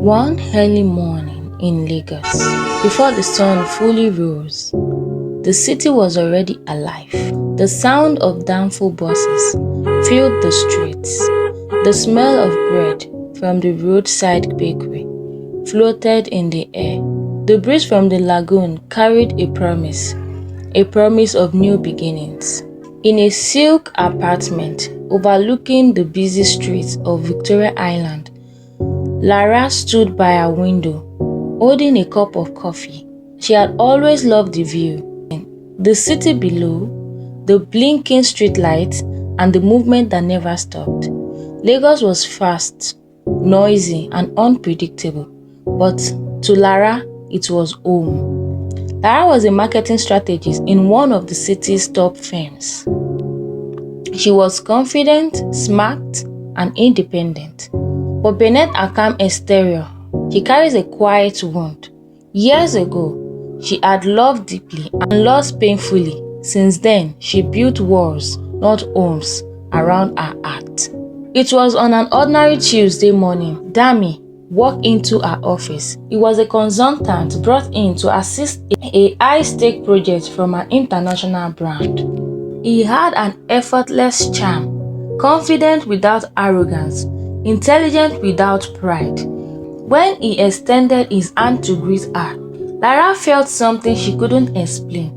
One early morning in Lagos, before the sun fully rose, the city was already alive. The sound of downfall buses filled the streets. The smell of bread from the roadside bakery floated in the air. The breeze from the lagoon carried a promise of new beginnings. In a silk apartment overlooking the busy streets of Victoria Island, Lara stood by her window, holding a cup of coffee. She had always loved the view. The city below, the blinking streetlights, and the movement that never stopped. Lagos was fast, noisy, and unpredictable, but to Lara, it was home. Lara was a marketing strategist in one of the city's top firms. She was confident, smart, and independent. But beneath her calm exterior, she carries a quiet wound. Years ago, she had loved deeply and lost painfully. Since then, she built walls, not homes, around her heart. It was on an ordinary Tuesday morning, Dami walked into her office. He was a consultant brought in to assist a high-stake project from an international brand. He had an effortless charm, confident without arrogance, intelligent without pride. When he extended his hand to greet her, Lara felt something she couldn't explain.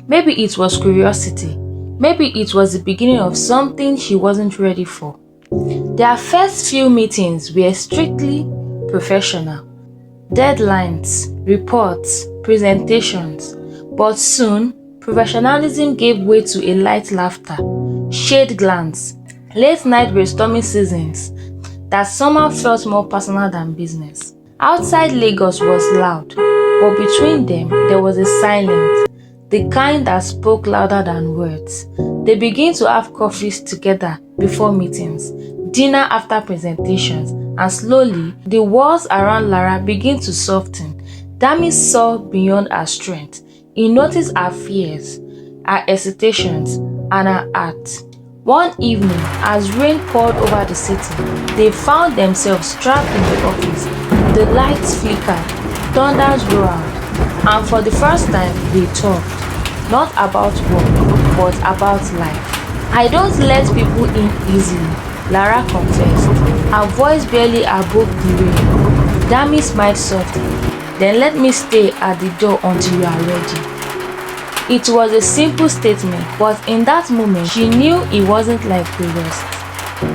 Maybe it was curiosity. Maybe it was the beginning of something she wasn't ready for. Their first few meetings were strictly professional. Deadlines, reports, presentations. But soon, professionalism gave way to a light laughter, shade glance, late-night brainstorming seasons that somehow felt more personal than business. Outside Lagos was loud, but between them there was a silence, the kind that spoke louder than words. They began to have coffees together before meetings, dinner after presentations, and slowly the walls around Lara began to soften. Dami saw beyond her strength. He noticed her fears, her hesitations, and her heart. One evening, as rain poured over the city, they found themselves trapped in the office. The lights flickered, thunders roared, and for the first time they talked, not about work, but about life. "I don't let people in easily," Lara confessed, her voice barely above the rain. Dami smiled softly. "Then let me stay at the door until you are ready." It was a simple statement, but in that moment, she knew it wasn't like the rest.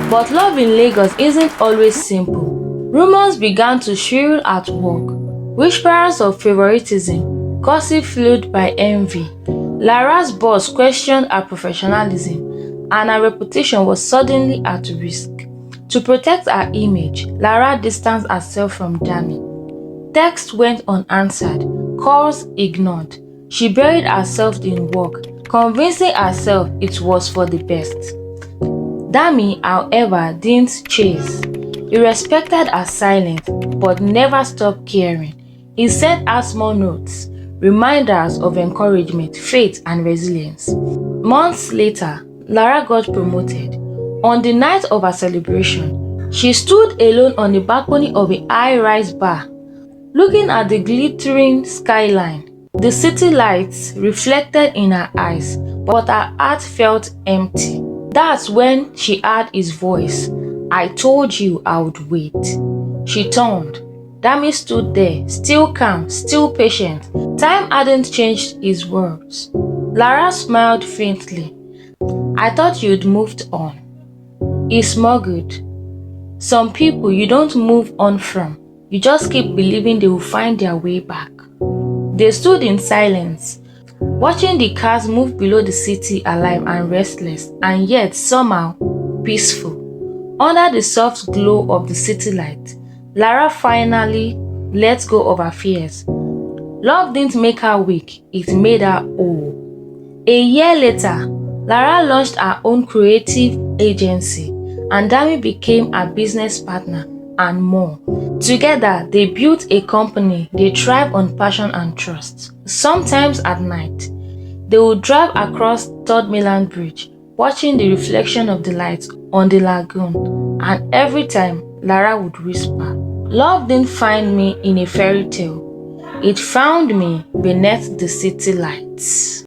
But love in Lagos isn't always simple. Rumors began to swirl at work, whispers of favoritism, gossip fueled by envy. Lara's boss questioned her professionalism, and her reputation was suddenly at risk. To protect her image, Lara distanced herself from Dami. Texts went unanswered, calls ignored. She buried herself in work, convincing herself it was for the best. Dami, however, didn't chase. He respected her silence, but never stopped caring. He sent her small notes, reminders of encouragement, faith, and resilience. Months later, Lara got promoted. On the night of her celebration, she stood alone on the balcony of a high-rise bar, looking at the glittering skyline. The city lights reflected in her eyes, but her heart felt empty. That's when she heard his voice. "I told you I would wait." She turned. Dami stood there, still calm, still patient. Time hadn't changed his words. Lara smiled faintly. "I thought you'd moved on." He smuggled. "Some people you don't move on from. You just keep believing they will find their way back." They stood in silence, watching the cars move below the city, alive and restless, and yet somehow peaceful. Under the soft glow of the city light, Lara finally let go of her fears. Love didn't make her weak, it made her whole. A year later, Lara launched her own creative agency, and Dami became her business partner, and more. Together, they built a company they thrive on passion and trust. Sometimes at night, they would drive across Third Mainland Bridge, watching the reflection of the lights on the lagoon, and every time Lara would whisper, Love didn't find me in a fairy tale. It found me beneath the city lights.